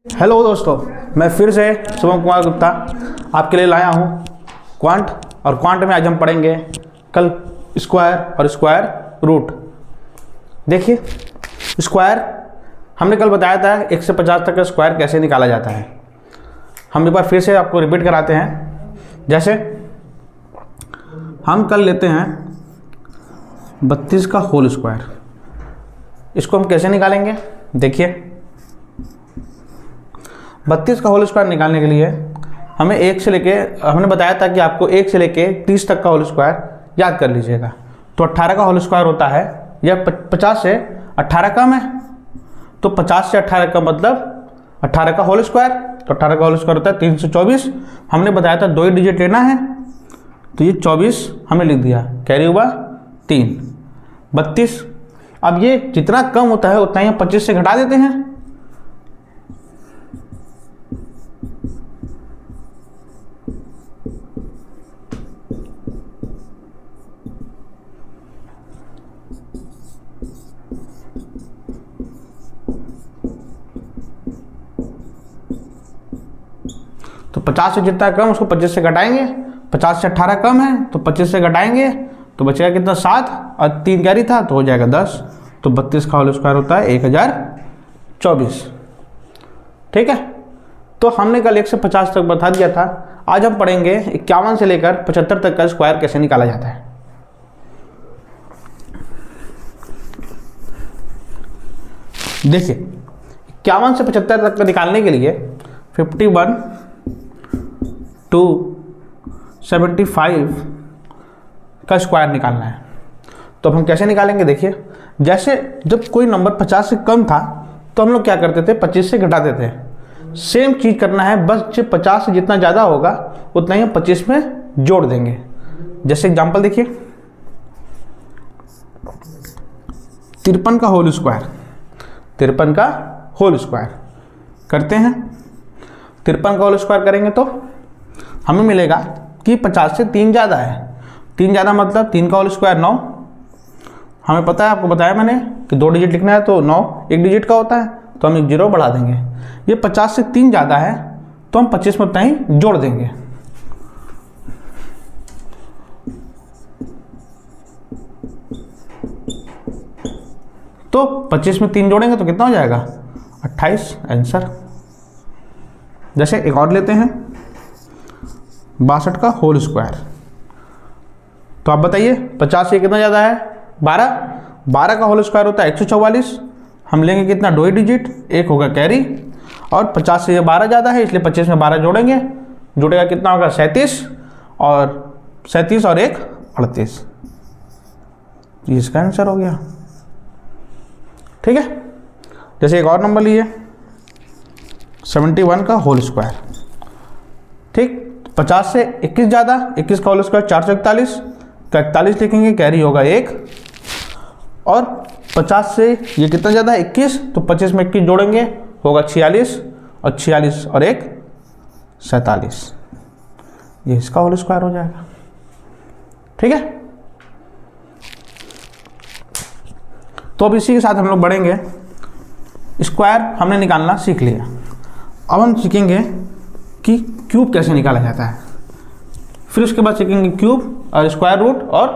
Hello दोस्तों, मैं फिर से शुभम कुमार गुप्ता आपके लिए लाया हूँ क्वांट। और क्वांट में आज हम पढ़ेंगे कल स्क्वायर और स्क्वायर रूट। देखिए, स्क्वायर हमने कल बताया था 1 से 50 तक का स्क्वायर कैसे निकाला जाता है। हम एक बार फिर से आपको रिपीट कराते हैं। जैसे हम कल लेते हैं 32 का होल स्क्वायर, इसको हम कैसे निकालेंगे। देखिए, 32 का होल स्क्वायर निकालने के लिए हमें 1 से लेके, हमने बताया था कि आपको 1 से लेके 30 तक का होल स्क्वायर याद कर लीजिएगा। तो 18 का होल स्क्वायर होता है, यह 50 से 18 कम है, तो 50 से 18 का मतलब 18 का होल स्क्वायर। तो 18 का होल स्क्वायर होता है 324। हमने बताया था 2 ही डिजिट लेना है, तो ये 24 हमने लिख दिया, कैरी हुआ 3 32। अब ये जितना कम होता है उतना ही हम 25 से घटा देते हैं। तो 50 से जितना कम उसको 25 से घटाएंगे। 50 से 18 कम है तो 25 से घटाएंगे, तो बचेगा कितना 7 और 3 कैरी था तो हो जाएगा 10। तो 32 का होल स्क्वायर होता है 1024। ठीक है, तो हमने कल 1 से 50 तक बता दिया था। आज हम पढ़ेंगे 51 से लेकर 75 तक का स्क्वायर कैसे निकाला जाता है। देखिए, 51 से 75 तक का निकालने के लिए 51 to 75 का स्क्वायर निकालना है। तो अब हम कैसे निकालेंगे। देखिए, जैसे जब कोई नंबर 50 से कम था तो हम लोग क्या करते थे, 25 से घटा देते हैं। सेम चीज़ करना है, बस जब 50 से जितना ज़्यादा होगा उतना ही हम 25 में जोड़ देंगे। जैसे एग्जांपल देखिए, 53 का होल स्क्वायर, 53 का होल स्क्वायर करते हैं। 53 का होल स्क्वायर करेंगे तो हमें मिलेगा कि 50 से 3 ज़्यादा है। 3 ज़्यादा मतलब 3 का होल स्क्वायर 9। हमें पता है, आपको बताया मैंने कि 2 डिजिट लिखना है तो 9 1 डिजिट का होता है, तो हम 1 0 बढ़ा देंगे। ये 50 से 3 ज़्यादा है तो हम 25 में उतना ही जोड़ देंगे। तो 25 में 3 जोड़ेंगे तो कितना हो जाएगा, 28 आंसर। जैसे एक और लेते हैं 62 का होल स्क्वायर। तो आप बताइए, 50 से कितना ज़्यादा है, 12 का होल स्क्वायर होता है 144। हम लेंगे कितना, 2 ही डिजिट, 1 होगा कैरी, और 50 से ये 12 ज़्यादा है इसलिए 25 में 12 जोड़ेंगे, जुड़ेगा कितना होगा 37, और 37 और 1 38। ये इसका आंसर हो गया। ठीक है, जैसे एक और नंबर लिए 71 का होल स्क्वायर। ठीक, 50 से 21 ज़्यादा, 21 का होल स्क्वायर 441, तो 41 लिखेंगे, कैरी होगा 1, और 50 से ये कितना ज़्यादा है 21, तो 25 में 21 जोड़ेंगे होगा 46, और 46 और 1 47। ये इसका होल स्क्वायर हो जाएगा। ठीक है, तो अब इसी के साथ हम लोग बढ़ेंगे। स्क्वायर हमने निकालना सीख लिया, अब हम सीखेंगे कि क्यूब कैसे निकाला जाता है। फिर उसके बाद सीखेंगे क्यूब और स्क्वायर रूट और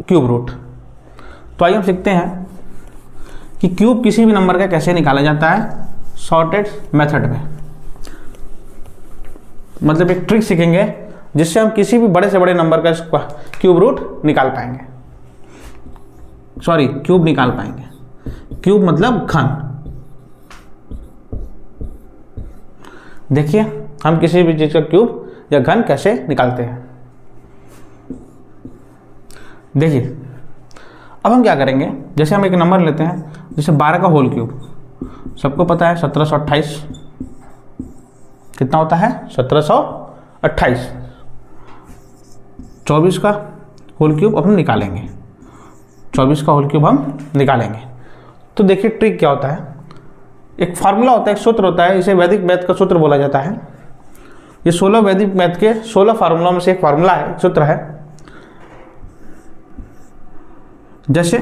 क्यूब रूट। तो आइए हम सीखते हैं कि क्यूब किसी भी नंबर का कैसे निकाला जाता है शॉर्टेड मेथड में। मतलब एक ट्रिक सीखेंगे जिससे हम किसी भी बड़े से बड़े नंबर का क्यूब रूट निकाल पाएंगे, सॉरी क्यूब निकाल पाएंगे। क्यूब मतलब घन। देखिए, हम किसी भी चीज़ का क्यूब या घन कैसे निकालते हैं। देखिए, अब हम क्या करेंगे, जैसे हम एक नंबर लेते हैं, जैसे 12 का होल क्यूब। सबको पता है 1728 कितना होता है, 1728। 24 का होल क्यूब अब हम निकालेंगे, 24 का होल क्यूब हम निकालेंगे। तो देखिए ट्रिक क्या होता है, एक फार्मूला होता है, एक सूत्र होता है, इसे वैदिक मैथ का सूत्र बोला जाता है। ये 16 वैदिक मैथ के 16 फार्मूला में से एक फार्मूला है, एक सूत्र है। जैसे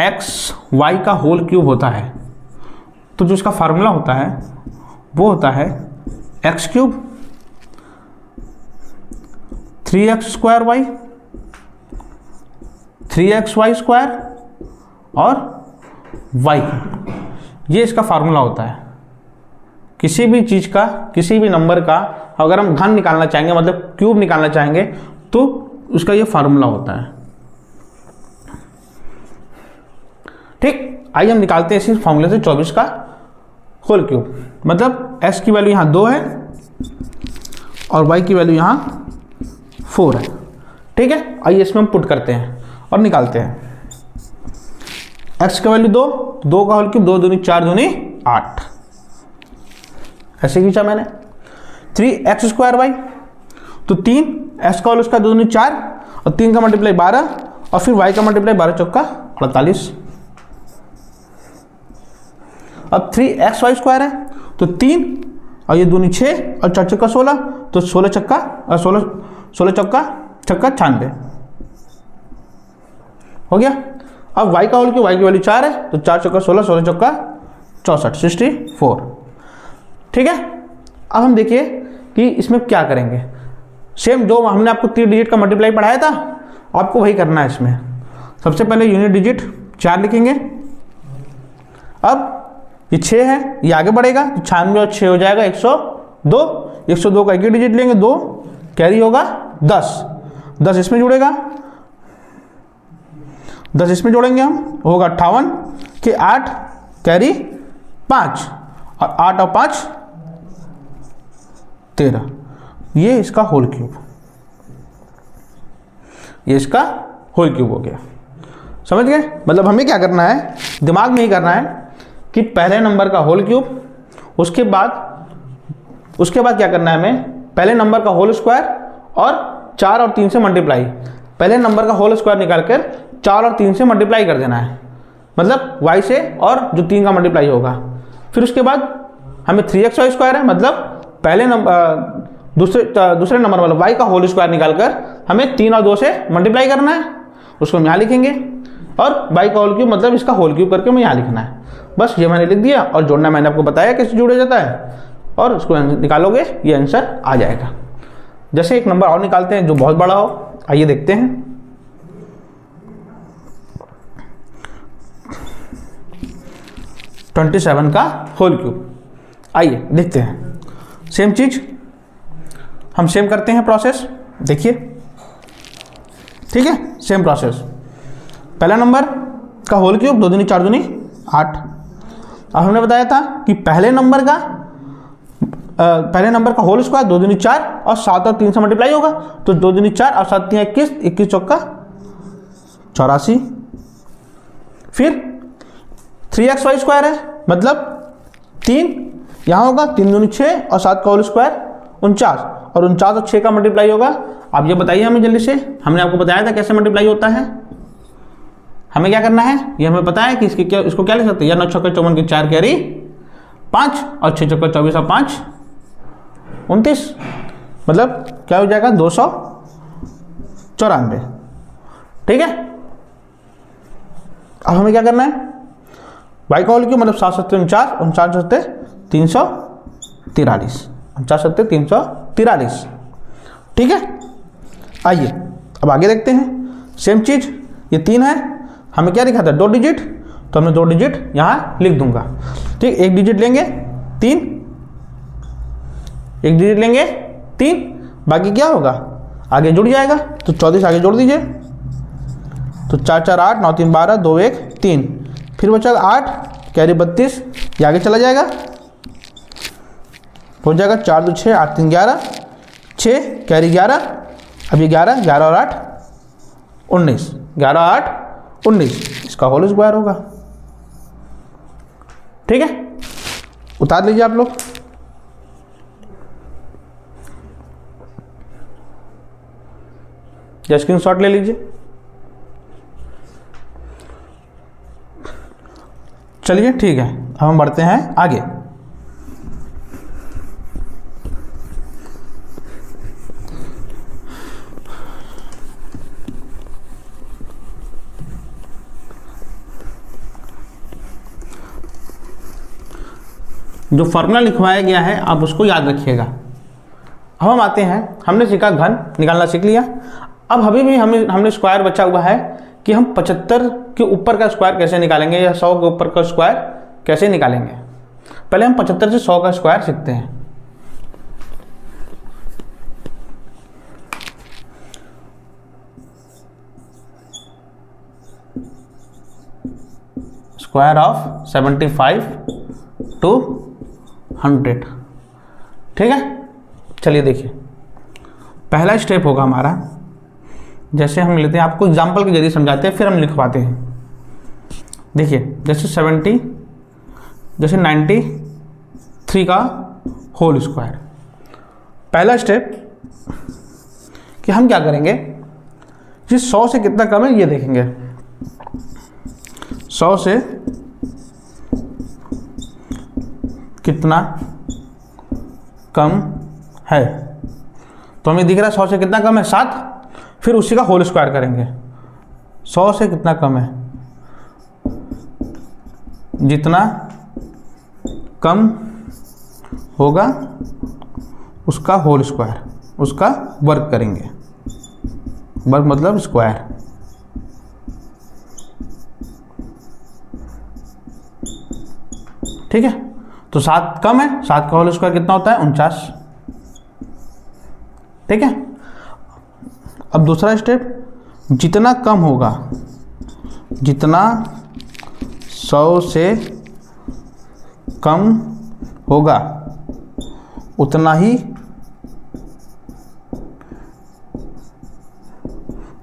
x y का होल क्यूब होता है तो जो इसका फार्मूला होता है वो होता है x cube 3x² y 3xy² और y, ये इसका फार्मूला होता है। किसी भी चीज़ का, किसी भी नंबर का अगर हम घन निकालना चाहेंगे, मतलब क्यूब निकालना चाहेंगे, तो उसका ये फार्मूला होता है। ठीक, आइए हम निकालते हैं इसी फार्मूले से 24 का होल क्यूब। मतलब x की वैल्यू यहाँ 2 है और y की वैल्यू यहाँ 4 है। ठीक है, आइए इसमें हम पुट करते हैं और निकालते हैं। x का वैल्यू 2, 2 का होल क्यूब 2 दूनी 4 दूनी 8, ऐसे खींचा मैंने। 3x² y, तो 3 x का होल उसका 2 दूनी 4 और 3 का मल्टीप्लाई 12 और फिर y का मल्टीप्लाई 12 चौका 48। अब 3xy² है, तो 3 और ये दूनी 6 और 4 चौका 16, तो 16 चक्का और 16 चौका 96 हो गया। अब y का होल क्यूब, y की वैल्यू 4 है, तो 4 चौका 16, 16 चौका 64, 64। ठीक है, अब हम देखिए कि इसमें क्या करेंगे। सेम जो हमने आपको 3 डिजिट का मल्टीप्लाई पढ़ाया था, आपको वही करना है इसमें। सबसे पहले यूनिट डिजिट 4 लिखेंगे। अब ये 6 है, ये आगे बढ़ेगा तो 96 और 6 हो जाएगा 102। 102 का एक ही डिजिट लेंगे 2, कैरी होगा 10, 10 इसमें जुड़ेगा, 10 इसमें जोड़ेंगे हम, होगा 58 के 8 कैरी 5 और 8 और 5 13। ये इसका होल क्यूब, ये इसका होल क्यूब हो गया। समझ गए? मतलब हमें क्या करना है, दिमाग में ही करना है कि पहले नंबर का होल क्यूब, उसके बाद क्या करना है हमें, पहले नंबर का होल स्क्वायर और 4 और 3 से मल्टीप्लाई। पहले नंबर का होल स्क्वायर निकालकर 4 और 3 से मल्टीप्लाई कर देना है, मतलब y से, और जो 3 का मल्टीप्लाई होगा। फिर उसके बाद हमें 3xy² है, मतलब पहले नंबर दूसरे नंबर वाला y का होल स्क्वायर निकालकर हमें 3 और 2 से मल्टीप्लाई करना है, उसको हम यहाँ लिखेंगे। और y का होल क्यूब मतलब इसका होल क्यूब करके हमें यहाँ लिखना है। बस ये मैंने लिख दिया, और जोड़ना मैंने आपको बताया कैसे जोड़ा जाता है, और उसको निकालोगे ये आंसर आ जाएगा। जैसे एक नंबर और निकालते हैं जो बहुत बड़ा हो, आइए देखते हैं। ट्वेंटी 27 का होल क्यूब, आइए देखते हैं। सेम चीज हम सेम करते हैं प्रोसेस, देखिए। ठीक है, सेम प्रोसेस। पहला नंबर का होल क्यूब 2 दूनी 4 दूनी 8। अब हमने बताया था कि पहले नंबर का होल स्क्वायर 2 दूनी 4 और 7 और 3 से मल्टीप्लाई होगा, तो 2 दूनी 4 और 7 3 21, 21 चौका 84। फिर 3xy² है, मतलब 3 यहाँ होगा, 3 दूनी 6 और 7 का होल स्क्वायर 49, और 49 और 6 का मल्टीप्लाई होगा। आप ये बताइए हमें जल्दी से, हमने आपको बताया था कैसे मल्टीप्लाई होता है। हमें क्या करना है, ये हमें पता है कि इसको क्या लिख सकते हैं, या 9 चौका 54 की 4 कैरी 5 और 6 चौका 24 और 5 29, मतलब क्या हो जाएगा 294। ठीक है, अब हमें क्या करना है, y का होल क्यूब मतलब 7 7 49, 49 7 343, 49 7 343। ठीक है, आइए अब आगे देखते हैं। सेम चीज, ये 3 है, हमें क्या लिखा था 2 डिजिट, तो हमने 2 डिजिट यहाँ लिख दूंगा। ठीक, एक डिजिट लेंगे 3, एक डिजिट लेंगे 3, बाकी क्या होगा आगे जुड़ जाएगा, तो 34 आगे जोड़ दीजिए, तो 4 4 8 9 3 12 2 1 3, फिर बचा 8 कैरी 32, ये आगे चला जाएगा, हो जाएगा 4 2 6 8 3 11, 6 कैरी 11, अब ये 11 11 और 8 19, 11 8 19, इसका होल स्क्वायर होगा। ठीक है, उतार लीजिए आप लोग। या स्क्रीनशॉट ले लीजिए। चलिए ठीक है, अब हम बढ़ते हैं आगे। जो फॉर्मूला लिखवाया गया है आप उसको याद रखिएगा। अब हम आते हैं, हमने सीखा घन निकालना सीख लिया। अब अभी भी हमने स्क्वायर बचा हुआ है कि हम 75 के ऊपर का स्क्वायर कैसे निकालेंगे या 100 के ऊपर का स्क्वायर कैसे निकालेंगे। पहले हम 75 से 100 का स्क्वायर सीखते हैं। स्क्वायर ऑफ 75 to 100, ठीक है। चलिए देखिए, पहला स्टेप होगा हमारा, जैसे हम लेते हैं, आपको एग्जांपल के जरिए समझाते हैं फिर हम लिखवाते हैं। देखिए जैसे 93 का होल स्क्वायर। पहला स्टेप कि हम क्या करेंगे, कि 100 से कितना कम है ये देखेंगे। 100 से कितना कम है, तो हमें दिख रहा है 100 से कितना कम है 7, फिर उसी का होल स्क्वायर करेंगे। 100 से कितना कम है, जितना कम होगा उसका होल स्क्वायर, उसका वर्ग करेंगे। वर्ग मतलब स्क्वायर। ठीक है, तो 7 कम है, 7 का होल स्क्वायर कितना होता है 49। ठीक है, अब दूसरा स्टेप, जितना कम होगा, जितना 100 से कम होगा उतना ही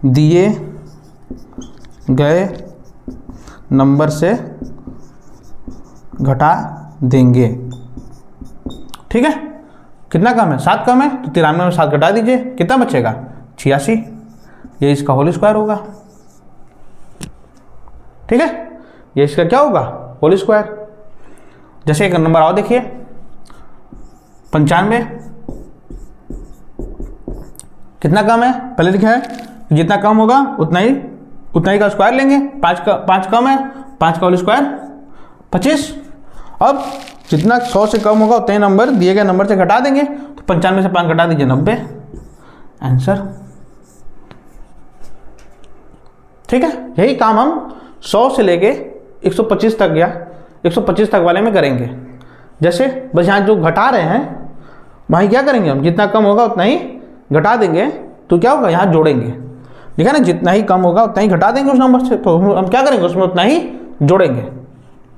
दिए गए नंबर से घटा देंगे। ठीक है, कितना कम है 7 कम है, तो 93 में 7 घटा दीजिए, कितना बचेगा 86, ये इसका होल स्क्वायर होगा। ठीक है, ये इसका क्या होगा होल स्क्वायर। जैसे एक नंबर आओ देखिए 95, कितना कम है, पहले लिखा है जितना कम होगा उतना ही का स्क्वायर लेंगे। 5 कम है, 5 का होल स्क्वायर 25। अब जितना 100 से कम होगा उतना ही नंबर दिए गए नंबर से घटा देंगे, तो 95 से 5 घटा दीजिए 90, आंसर। ठीक है, यही काम हम 100 से लेके 125 तक या 125 तक वाले में करेंगे। जैसे बस यहाँ जो घटा रहे हैं वहीं क्या करेंगे हम, जितना कम होगा उतना ही घटा देंगे, तो क्या होगा यहाँ जोड़ेंगे। देखा ना, जितना ही कम होगा उतना ही घटा देंगे उस नंबर से, तो हम क्या करेंगे उसमें उतना ही जोड़ेंगे।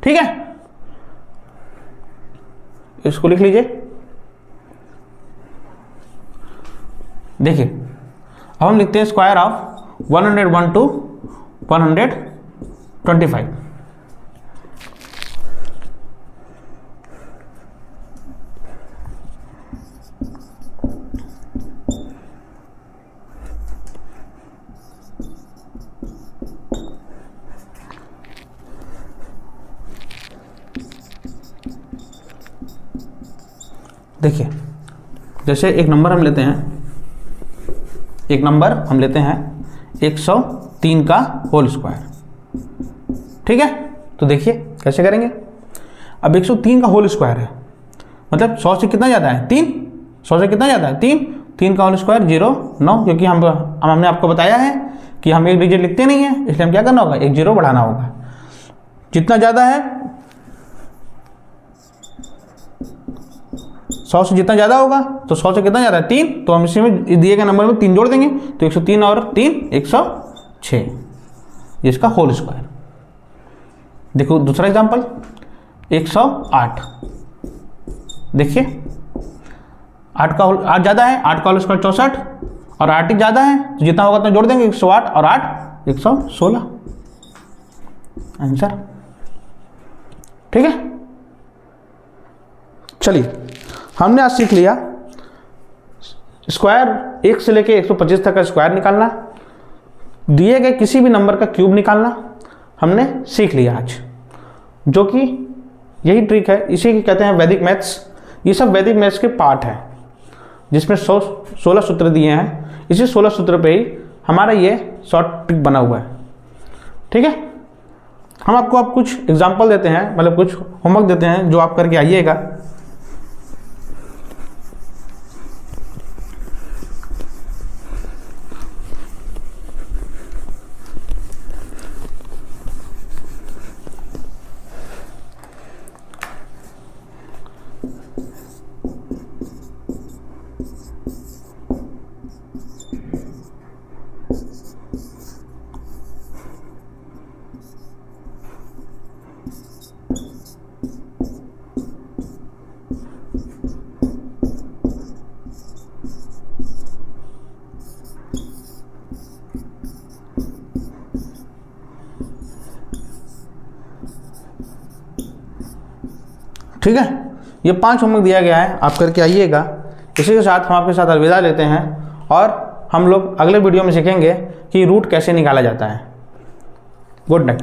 ठीक है, इसको लिख लीजिए। देखिए अब हम लिखते हैं स्क्वायर ऑफ 101 to 125। देखिए जैसे एक नंबर हम लेते हैं 103 का होल स्क्वायर। ठीक है, तो देखिए कैसे करेंगे। अब 103 का होल स्क्वायर है, मतलब 100 से कितना ज़्यादा है 3, 100 से कितना ज़्यादा है 3 का होल स्क्वायर 0 9, क्योंकि हमने आपको बताया है कि हम एक डिजिट लिखते नहीं है, इसलिए हम क्या करना होगा, एक 0 बढ़ाना होगा। जितना ज़्यादा है 100 से जितना ज़्यादा होगा, तो 100 से कितना ज़्यादा है 3, तो हम इसी में दिए गए नंबर में 3 जोड़ देंगे, तो 103 और 3 106, ये इसका होल स्क्वायर। देखो दूसरा एग्जांपल 108। देखिए 8 ज़्यादा है, 8 का होल स्क्वायर 64 और 8 ही ज़्यादा है, तो जितना होगा उतना जोड़ देंगे, 108 और 8 116, आंसर। ठीक है, चलिए हमने आज सीख लिया स्क्वायर 1 से लेके 125 तक का स्क्वायर निकालना, दिए गए किसी भी नंबर का क्यूब निकालना हमने सीख लिया आज, जो कि यही ट्रिक है, इसी की कहते हैं वैदिक मैथ्स। ये सब वैदिक मैथ्स के पार्ट है, जिसमें 16 सूत्र दिए हैं, इसी 16 सूत्र पे ही हमारा ये शॉर्ट ट्रिक बना हुआ है। ठीक है, हम आपको अब कुछ एग्जाम्पल देते हैं, मतलब कुछ होमवर्क देते हैं जो आप करके आइएगा। ठीक है, ये 5 होमवर्क दिया गया है, आप करके आइएगा। इसी के साथ हम आपके साथ अलविदा लेते हैं और हम लोग अगले वीडियो में सीखेंगे कि रूट कैसे निकाला जाता है। Good night.